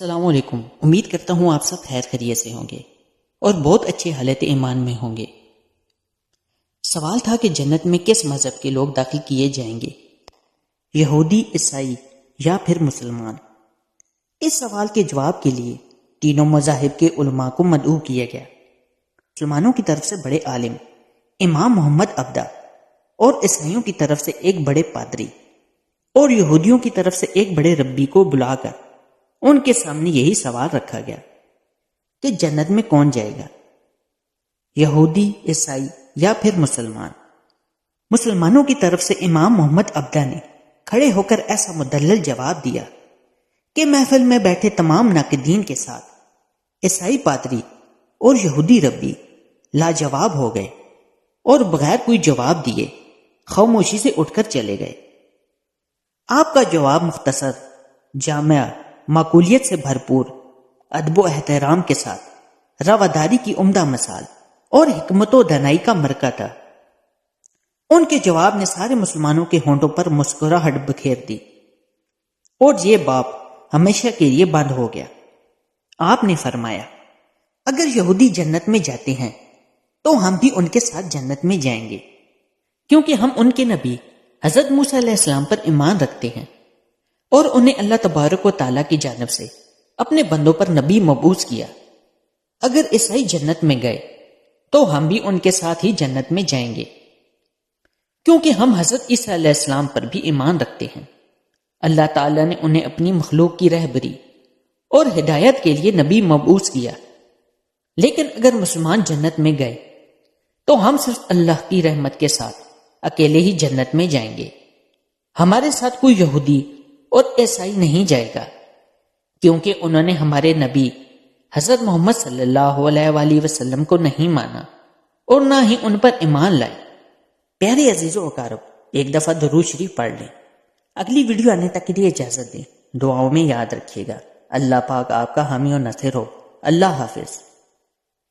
السلام علیکم۔ امید کرتا ہوں آپ سب خیر خیریت سے ہوں گے اور بہت اچھے حالت ایمان میں ہوں گے۔ سوال تھا کہ جنت میں کس مذہب کے لوگ داخل کیے جائیں گے، یہودی، عیسائی یا پھر مسلمان؟ اس سوال کے جواب کے لیے تینوں مذاہب کے علماء کو مدعو کیا گیا۔ مسلمانوں کی طرف سے بڑے عالم امام محمد عبدہ، اور عیسائیوں کی طرف سے ایک بڑے پادری، اور یہودیوں کی طرف سے ایک بڑے ربی کو بلا کر ان کے سامنے یہی سوال رکھا گیا کہ جنت میں کون جائے گا، یہودی، عیسائی یا پھر مسلمان؟ مسلمانوں کی طرف سے امام محمد عبدہ نے کھڑے ہو کر ایسا مدلل جواب دیا کہ محفل میں بیٹھے تمام ناقدین کے ساتھ عیسائی پادری اور یہودی ربی لاجواب ہو گئے اور بغیر کوئی جواب دیے خاموشی سے اٹھ کر چلے گئے۔ آپ کا جواب مختصر، جامع، معقولیت سے بھرپور، ادب و احترام کے ساتھ رواداری کی عمدہ مثال اور حکمت و دانائی کا مرکہ تھا۔ ان کے جواب نے سارے مسلمانوں کے ہونٹوں پر مسکراہٹ بکھیر دی اور یہ باب ہمیشہ کے لیے بند ہو گیا۔ آپ نے فرمایا، اگر یہودی جنت میں جاتے ہیں تو ہم بھی ان کے ساتھ جنت میں جائیں گے، کیونکہ ہم ان کے نبی حضرت موسیٰ علیہ السلام پر ایمان رکھتے ہیں اور انہیں اللہ تبارک و تعالیٰ کی جانب سے اپنے بندوں پر نبی مبعوث کیا۔ اگر عیسائی جنت میں گئے تو ہم بھی ان کے ساتھ ہی جنت میں جائیں گے، کیونکہ ہم حضرت عیسیٰ علیہ السلام پر بھی ایمان رکھتے ہیں۔ اللہ تعالیٰ نے انہیں اپنی مخلوق کی رہبری اور ہدایت کے لیے نبی مبعوث کیا۔ لیکن اگر مسلمان جنت میں گئے تو ہم صرف اللہ کی رحمت کے ساتھ اکیلے ہی جنت میں جائیں گے، ہمارے ساتھ کوئی یہودی اور عیسائی نہیں جائے گا، کیونکہ انہوں نے ہمارے نبی حضرت محمد صلی اللہ علیہ وآلہ وسلم کو نہیں مانا اور نہ ہی ان پر ایمان لائے۔ پیارے عزیزو اقارب، ایک دفعہ درود شریف پڑھ لیں۔ اگلی ویڈیو آنے تک کے لیے اجازت دیں، دعاؤں میں یاد رکھیے گا۔ اللہ پاک آپ کا حامی و ناصر ہو۔ اللہ حافظ۔